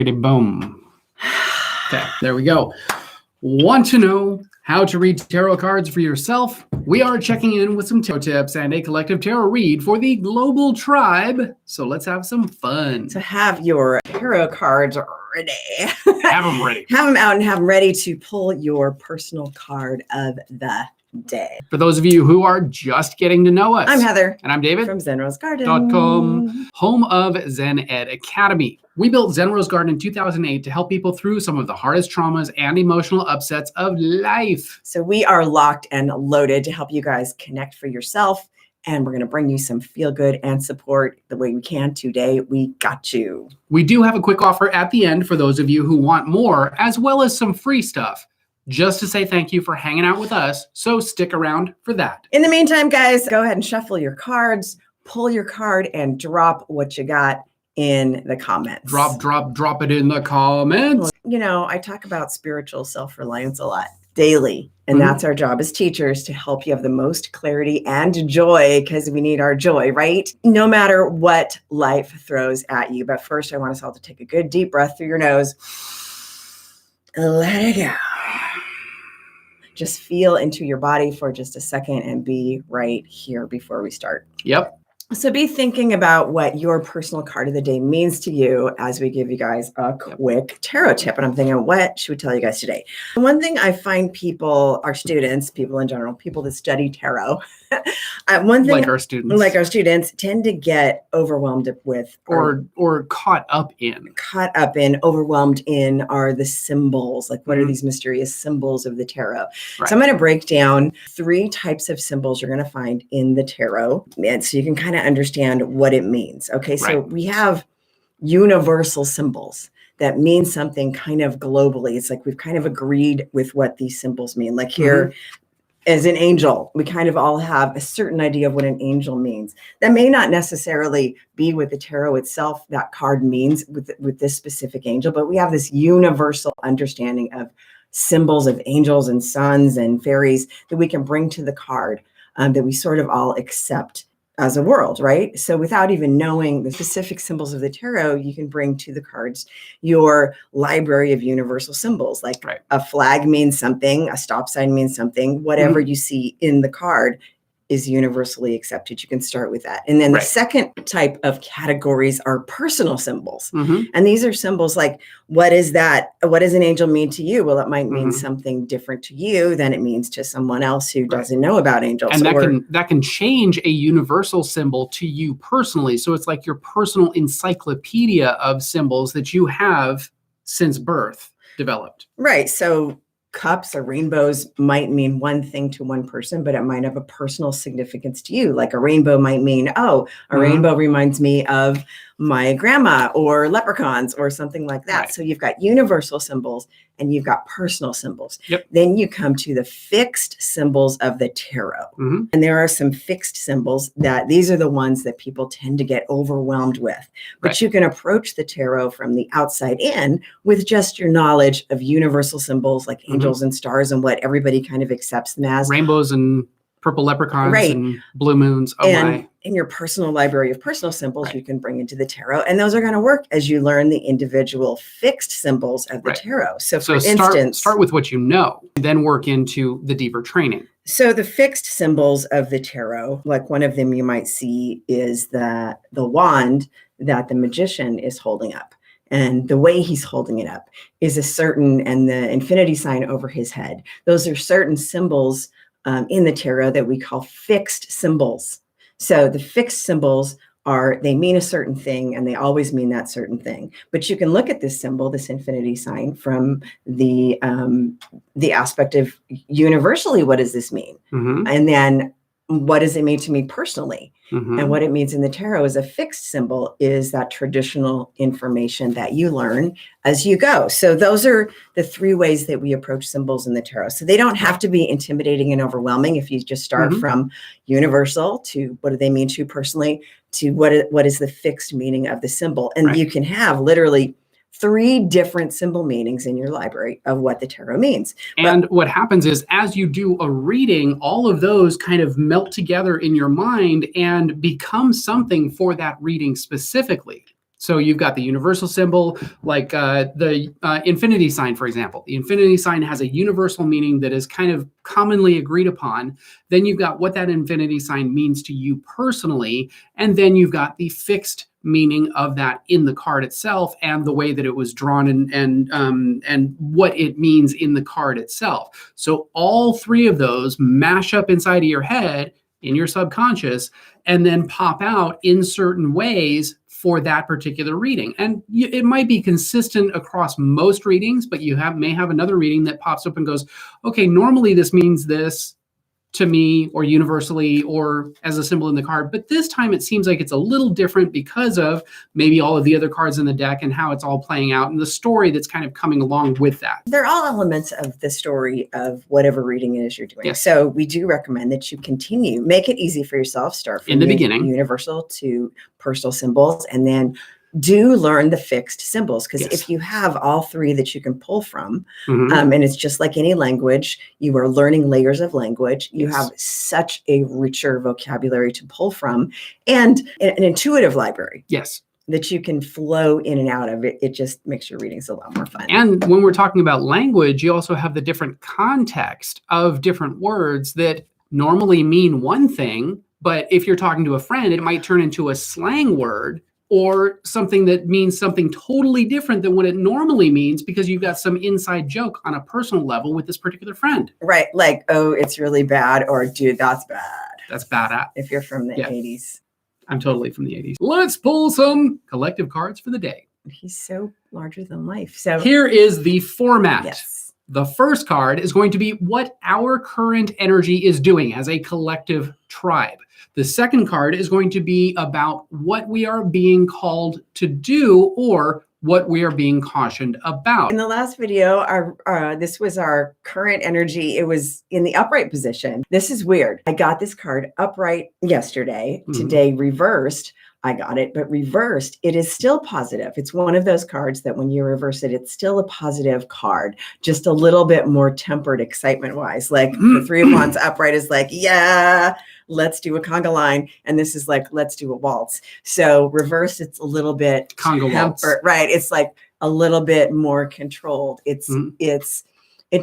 Boom. Okay, there we go. Want to know how to read tarot cards for yourself? We are checking in with some tarot tips and a collective tarot read for the global tribe. So let's have some fun. So have your tarot cards ready. Have them ready. Have them out and have them ready to pull your personal card of the day. For those of you who are just getting to know us, I'm Heather. And I'm David. From Zen Rose Garden. .com, home of Zen Ed Academy. We built Zen Rose Garden in 2008 to help people through some of the hardest traumas and emotional upsets of life. So we are locked and loaded to help you guys connect for yourself. And we're going to bring you some feel good and support the way we can today. We got you. We do have a quick offer at the end for those of you who want more, as well as some free stuff, just to say thank you for hanging out with us. So stick around for that. In the meantime, guys, go ahead and shuffle your cards, pull your card, and drop what you got in the comments. Drop it in the comments. You know, I talk about spiritual self-reliance a lot daily, and that's our job as teachers, to help you have the most clarity and joy, because we need our joy, right? No matter what life throws at you. But first, I want us all to take a good deep breath through your nose. Let it go. Just feel into your body for just a second and be right here before we start. Yep. So be thinking about what your personal card of the day means to you as we give you guys a quick tarot tip. And I'm thinking, what should we tell you guys today? One thing I find people, our students, people in general, people that study tarot, one thing like our students tend to get overwhelmed with or caught up in, overwhelmed in are the symbols. Like, what are these mysterious symbols of the tarot? Right. So I'm going to break down 3 types of symbols you're going to find in the tarot, and so you can kind of understand what it means. Okay, so we have universal symbols that mean something kind of globally. It's like we've kind of agreed with what these symbols mean. Like here, as an angel, we kind of all have a certain idea of what an angel means. That may not necessarily be what the tarot itself, that card means with this specific angel, but we have this universal understanding of symbols of angels and suns and fairies that we can bring to the card, that we sort of all accept as a world, right? So without even knowing the specific symbols of the tarot, you can bring to the cards your library of universal symbols. Like a flag means something, a stop sign means something, whatever you see in the card is universally accepted. You can start with that. And then the second type of categories are personal symbols. And these are symbols like, what is that? What does an angel mean to you? Well, it might mean something different to you than it means to someone else who doesn't know about angels. And that can change a universal symbol to you personally. So it's like your personal encyclopedia of symbols that you have since birth developed. Right. So cups or rainbows might mean one thing to one person, but it might have a personal significance to you. Like a rainbow might mean, a rainbow reminds me of my grandma or leprechauns or something like that. So you've got universal symbols and you've got personal symbols. Then you come to the fixed symbols of the tarot. And there are some fixed symbols that these are the ones that people tend to get overwhelmed with. But you can approach the tarot from the outside in with just your knowledge of universal symbols like angels and stars and what everybody kind of accepts them as. Rainbows and purple leprechauns and blue moons. In your personal library of personal symbols, you can bring into the tarot. And those are going to work as you learn the individual fixed symbols of the tarot. So for instance, start with what you know, then work into the deeper training. So the fixed symbols of the tarot, like one of them you might see is the wand that the magician is holding up. And the way he's holding it up is a certain, and the infinity sign over his head. Those are certain symbols in the tarot that we call fixed symbols. So the fixed symbols they mean a certain thing and they always mean that certain thing. But you can look at this symbol, this infinity sign, from the aspect of universally, what does this mean? And then what does it mean to me personally? And what it means in the tarot as a fixed symbol is that traditional information that you learn as you go. So those are the 3 ways that we approach symbols in the tarot. So they don't have to be intimidating and overwhelming if you just start from universal to what do they mean to you personally to what is the fixed meaning of the symbol. And you can have literally 3 different symbol meanings in your library of what the tarot means. And what happens is as you do a reading, all of those kind of melt together in your mind and become something for that reading specifically. So you've got the universal symbol, like the infinity sign, for example. The infinity sign has a universal meaning that is kind of commonly agreed upon. Then you've got what that infinity sign means to you personally. And then you've got the fixed meaning of that in the card itself and the way that it was drawn and what it means in the card itself. So all three of those mash up inside of your head, in your subconscious, and then pop out in certain ways for that particular reading. And it might be consistent across most readings, but you may have another reading that pops up and goes, okay, normally this means this to me, or universally, or as a symbol in the card. But this time it seems like it's a little different because of maybe all of the other cards in the deck and how it's all playing out and the story that's kind of coming along with that. They're all elements of the story of whatever reading it is you're doing. Yes. So we do recommend that you continue. Make it easy for yourself. Start from in the beginning, universal to personal symbols, and then do learn the fixed symbols, because Yes. if you have all three that you can pull from, and it's just like any language, you are learning layers of language. You Yes. have such a richer vocabulary to pull from, and an intuitive library. Yes. That you can flow in and out of. It just makes your readings a lot more fun. And when we're talking about language, you also have the different context of different words that normally mean one thing, but if you're talking to a friend, it might turn into a slang word or something that means something totally different than what it normally means because you've got some inside joke on a personal level with this particular friend. Right. Like, oh, it's really bad, or dude, that's bad. That's bad. If you're from the 80s. I'm totally from the 80s. Let's pull some collective cards for the day. He's so larger than life. So here is the format. Yes. The first card is going to be what our current energy is doing as a collective tribe. The second card is going to be about what we are being called to do or what we are being cautioned about. In the last video, this was our current energy. It was in the upright position. This is weird. I got this card upright yesterday. Today reversed. I got it, but reversed, it is still positive. It's one of those cards that when you reverse it, it's still a positive card, just a little bit more tempered excitement-wise. Like the Three of Wands upright is like, yeah, let's do a conga line. And this is like, let's do a waltz. So reverse, it's a little bit conga waltz. Right. It's like a little bit more controlled. It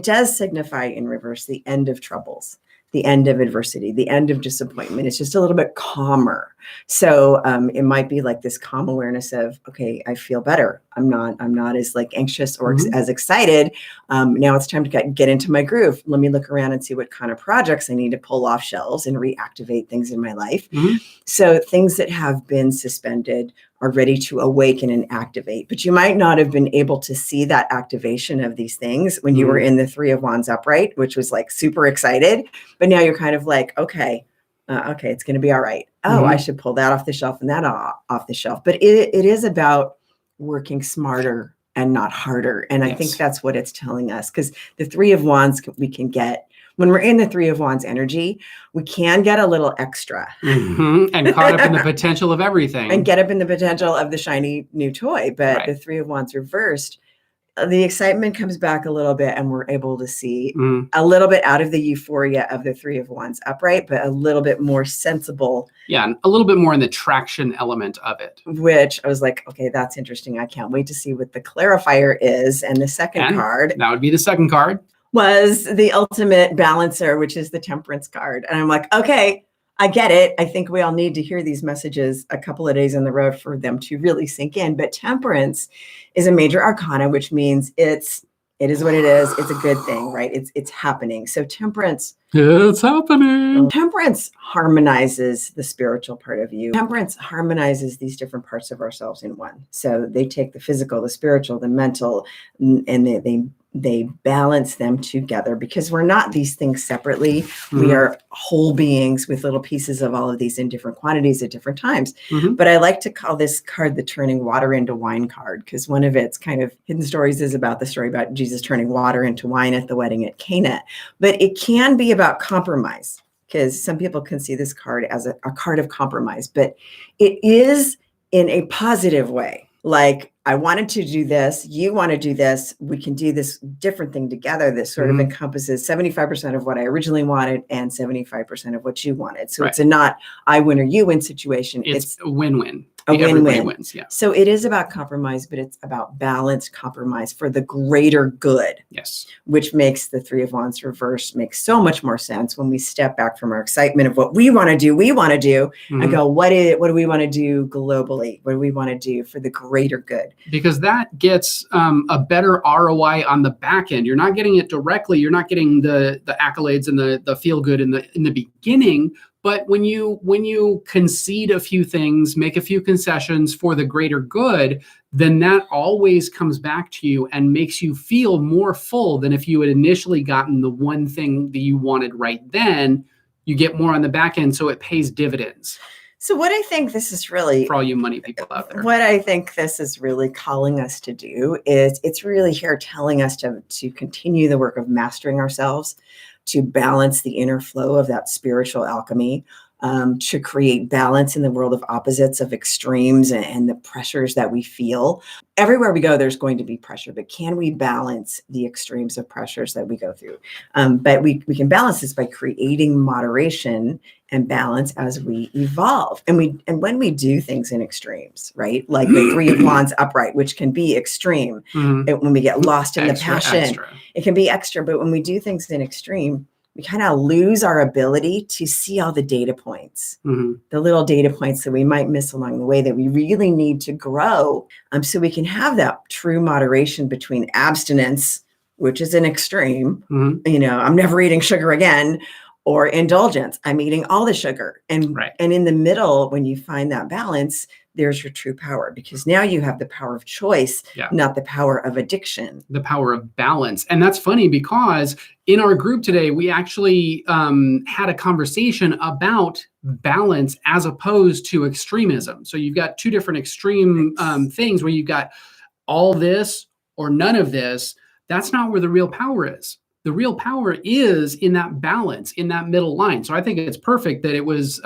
does signify in reverse the end of troubles, the end of adversity, the end of disappointment. It's just a little bit calmer. So it might be like this calm awareness of, okay, I feel better. I'm not as like anxious or as excited. Now it's time to get into my groove. Let me look around and see what kind of projects I need to pull off shelves and reactivate things in my life. So things that have been suspended are ready to awaken and activate. But you might not have been able to see that activation of these things when you were in the Three of Wands upright, which was like super excited. But now you're kind of like, okay, it's going to be all right. Oh, I should pull that off the shelf and that off the shelf. But it is about working smarter and not harder. And I think that's what it's telling us, because the Three of Wands, we can get, when we're in the Three of Wands energy, we can get a little extra. And caught up in the potential of everything. And get up in the potential of the shiny new toy. But the Three of Wands reversed, the excitement comes back a little bit and we're able to see a little bit out of the euphoria of the Three of Wands upright, but a little bit more sensible. Yeah, and a little bit more in the traction element of it. Which I was like, okay, that's interesting. I can't wait to see what the clarifier is. And the second card. That would be the second card. Was the ultimate balancer, which is the Temperance card. And I'm like, okay, I get it. I think we all need to hear these messages a couple of days in the road for them to really sink in. But Temperance is a major arcana, which means it is what it is. It's a good thing, right? It's happening. So Temperance. It's happening. Temperance harmonizes the spiritual part of you. Temperance harmonizes these different parts of ourselves in one. So they take the physical, the spiritual, the mental, and they balance them together, because we're not these things separately. We are whole beings with little pieces of all of these in different quantities at different times. But I like to call this card the turning water into wine card, because one of its kind of hidden stories is about the story about Jesus turning water into wine at the wedding at Cana. But it can be about compromise, because some people can see this card as a card of compromise, but it is in a positive way. Like, I wanted to do this, you want to do this, we can do this different thing together that sort of encompasses 75% of what I originally wanted and 75% of what you wanted. So it's a not I win or you win situation. It's a win-win. everybody wins. Yeah. So it is about compromise, but it's about balanced compromise for the greater good. Yes. Which makes the Three of Wands reverse make so much more sense when we step back from our excitement of what we want to do, and go, what do we want to do globally? What do we want to do for the greater good? Because that gets a better ROI on the back end. You're not getting it directly. You're not getting the accolades and the feel good in the beginning. But when you concede a few things, make a few concessions for the greater good, then that always comes back to you and makes you feel more full than if you had initially gotten the one thing that you wanted right then. You get more on the back end, so it pays dividends. So what I think this is really, for all you money people out there, what I think this is really calling us to do is it's really here telling us to continue the work of mastering ourselves, to balance the inner flow of that spiritual alchemy, to create balance in the world of opposites, of extremes, and the pressures that we feel. Everywhere we go, there's going to be pressure, but can we balance the extremes of pressures that we go through? But we can balance this by creating moderation and balance as we evolve. And when we do things in extremes, right? Like the Three of Wands upright, which can be extreme. When we get lost in the passion, it can be extra. But when we do things in extreme, we kind of lose our ability to see all the data points, the little data points that we might miss along the way that we really need to grow. So we can have that true moderation between abstinence, which is an extreme, I'm never eating sugar again, or indulgence, I'm eating all the sugar. And in the middle, when you find that balance, there's your true power, because now you have the power of choice, not the power of addiction. The power of balance. And that's funny because in our group today, we actually had a conversation about balance as opposed to extremism. So you've got two different extreme things where you've got all this or none of this. That's not where the real power is. The real power is in that balance, in that middle line. So I think it's perfect that it was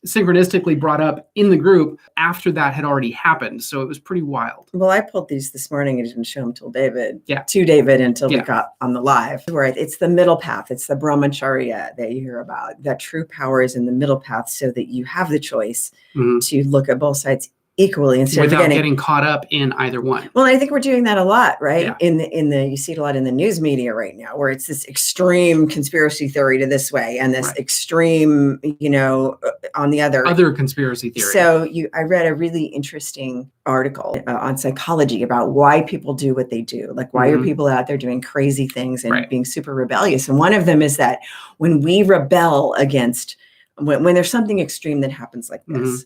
synchronistically brought up in the group after that had already happened. So it was pretty wild. Well, I pulled these this morning and didn't show them to David until we got on the live, where it's the middle path. It's the brahmacharya that you hear about. That true power is in the middle path, so that you have the choice to look at both sides equally instead without of getting caught up in either one. Well, I think we're doing that a lot, right? In the you see it a lot in the news media right now, where it's this extreme conspiracy theory to this way and this extreme, on the other conspiracy theory. So I read a really interesting article on psychology about why people do what they do. Like, why are people out there doing crazy things and being super rebellious? And one of them is that when we rebel against, when there's something extreme that happens like this,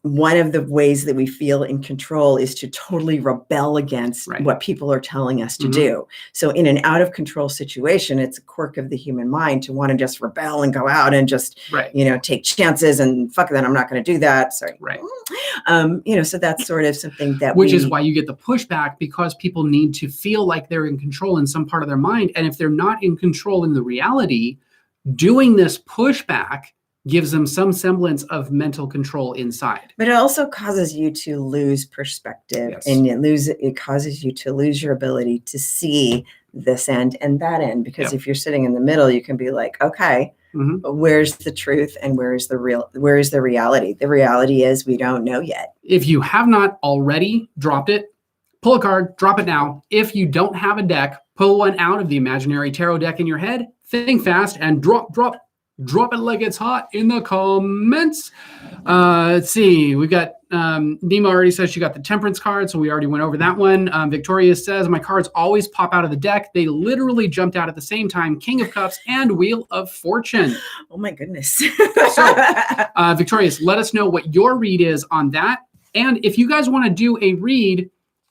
one of the ways that we feel in control is to totally rebel against what people are telling us to do. So in an out of control situation, it's a quirk of the human mind to want to just rebel and go out and just, take chances and fuck that. I'm not going to do that. Sorry. So that's sort of something that which is why you get the pushback, because people need to feel like they're in control in some part of their mind. And if they're not in control in the reality, doing this pushback gives them some semblance of mental control inside. But it also causes you to lose perspective, and it causes you to lose your ability to see this end and that end. Because if you're sitting in the middle, you can be like, okay, where's the truth and where is the reality? The reality is we don't know yet. If you have not already dropped it, pull a card, drop it now. If you don't have a deck, pull one out of the imaginary tarot deck in your head, think fast, and drop it like it's hot in the comments. Let's see. We got Nima already says she got the Temperance card, so we already went over that one. Victoria says, my cards always pop out of the deck. They literally jumped out at the same time. King of Cups and Wheel of Fortune. Oh my goodness. So Victoria, let us know what your read is on that. And if you guys want to do a read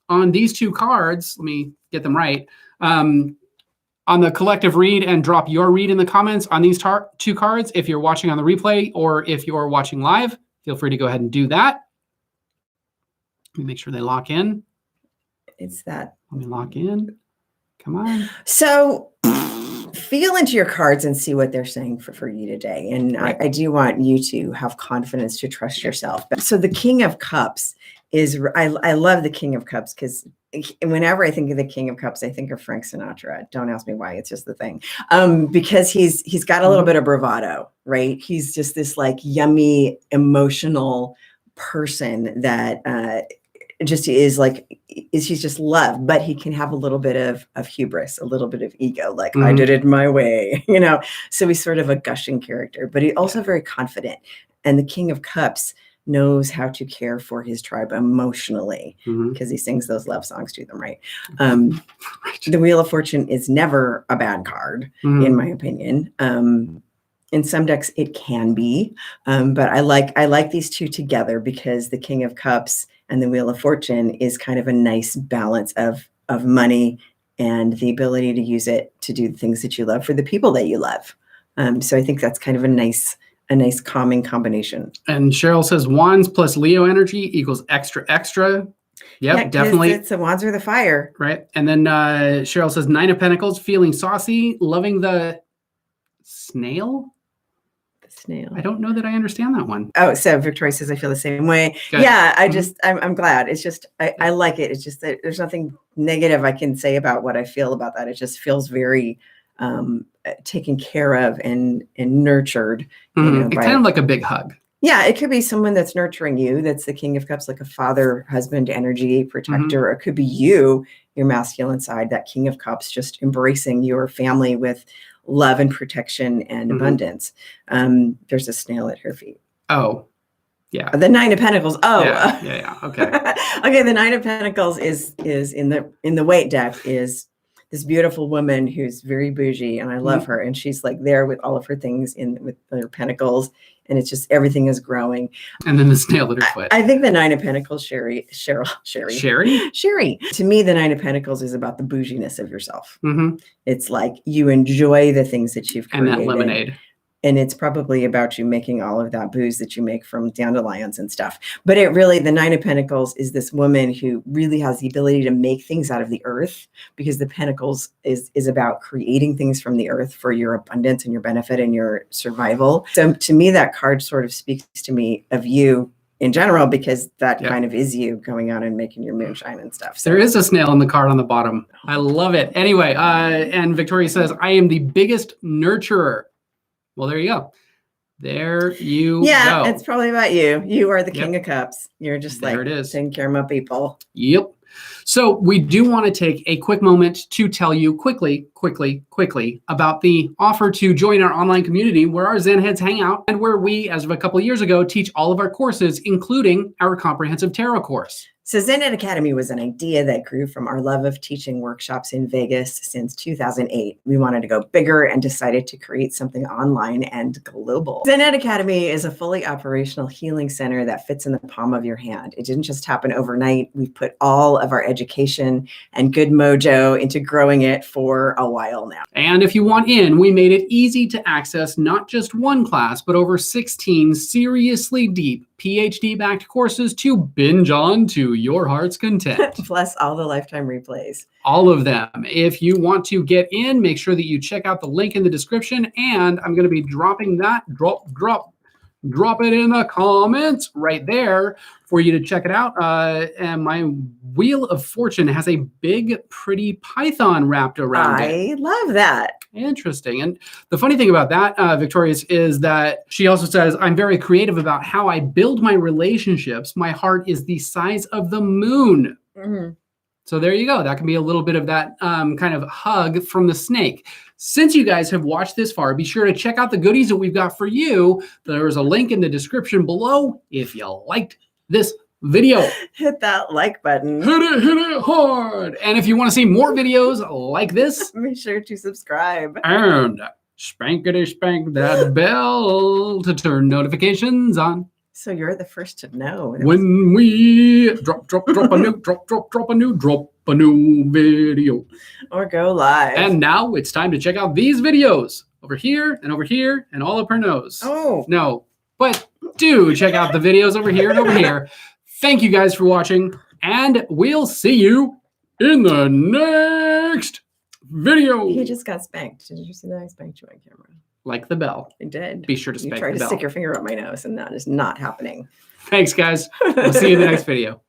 on these two cards, let me get them right. On the collective read, and drop your read in the comments on these two cards. If you're watching on the replay or if you're watching live, feel free to go ahead and do that. Let me make sure they lock in. It's that. Let me lock in. Come on. So feel into your cards and see what they're saying for you today. And I do want you to have confidence to trust yourself. So the King of Cups is, I love the King of Cups, because whenever I think of the King of Cups, I think of Frank Sinatra. Don't ask me why, it's just the thing. Because he's got a little bit of bravado, right? He's just this like yummy, emotional person that just is like, he's just loved, but he can have a little bit of hubris, a little bit of ego, like I did it my way, you know? So he's sort of a gushing character, but he's also very confident. And the King of Cups knows how to care for his tribe emotionally, because he sings those love songs to them, right? The Wheel of Fortune is never a bad card, in my opinion. In some decks it can be, but I like these two together, because the King of Cups and the Wheel of Fortune is kind of a nice balance of money and the ability to use it to do the things that you love for the people that you love. So I think that's kind of a nice calming combination. And Cheryl says wands plus Leo energy equals extra. Yep, yeah, definitely. It's the wands are the fire. Right. And then Cheryl says 9 of Pentacles, feeling saucy, loving the snail. The snail. I don't know that I understand that one. Oh, so Victoria says I feel the same way. Good. Yeah, I'm glad. It's just, I like it. It's just that there's nothing negative I can say about what I feel about that. It just feels very taken care of and nurtured. You know, it's kind of like a big hug. Yeah, it could be someone that's nurturing you. That's the King of Cups, like a father, husband, energy, protector. Or it could be you, your masculine side, that King of Cups, just embracing your family with love and protection and abundance. There's a snail at her feet. Oh, yeah. The 9 of Pentacles. Oh, yeah. Okay. Okay. The 9 of Pentacles is in the weight deck is this beautiful woman who's very bougie, and I love her. And she's like there with all of her things with her pentacles, and it's just everything is growing. And then the snail at her foot. I think the 9 of Pentacles, Sherry. To me, the 9 of Pentacles is about the bouginess of yourself. It's like you enjoy the things that you've created. And that lemonade. And it's probably about you making all of that booze that you make from dandelions and stuff. But it really, the 9 of Pentacles is this woman who really has the ability to make things out of the earth, because the Pentacles is about creating things from the earth for your abundance and your benefit and your survival. So to me, that card sort of speaks to me of you in general, because that kind of is you going out and making your moonshine and stuff. So. There is a snail in the card on the bottom. I love it. Anyway, and Victoria says, I am the biggest nurturer. Well, there you go. There you go. Yeah, it's probably about you. You are the King of Cups. You're just like taking care of my people. Yep. So we do want to take a quick moment to tell you quickly about the offer to join our online community where our Zen heads hang out, and where we, as of a couple of years ago, teach all of our courses, including our comprehensive tarot course. So Zen Academy was an idea that grew from our love of teaching workshops in Vegas since 2008. We wanted to go bigger and decided to create something online and global. Zen Academy is a fully operational healing center that fits in the palm of your hand. It didn't just happen overnight. We've put all of our education and good mojo into growing it for a while now. And if you want in, we made it easy to access not just one class, but over 16 seriously deep PhD-backed courses to binge on to your heart's content. Plus all the lifetime replays. All of them. If you want to get in, make sure that you check out the link in the description, and I'm going to be dropping that. Drop it in the comments right there for you to check it out. And my Wheel of Fortune has a big, pretty python wrapped around it. I love that. Interesting. And the funny thing about that, Victoria, is that she also says, I'm very creative about how I build my relationships. My heart is the size of the moon. So there you go. That can be a little bit of that kind of hug from the snake. Since you guys have watched this far, be sure to check out the goodies that we've got for you. There is a link in the description below if you liked this video. Hit that like button. Hit it hard. And if you want to see more videos like this, be sure to subscribe. And spankety spank that bell to turn notifications on. So you're the first to know when we drop a new video, or go live. And now it's time to check out these videos over here and all up her nose. Oh no, but do check out the videos over here and over here. Thank you guys for watching, and we'll see you in the next video. He just got spanked. Did you see that? I spanked you on camera. Like the bell. I did. Be sure to spank the bell. You tried to stick your finger up my nose, and that is not happening. Thanks, guys. We'll see you in the next video.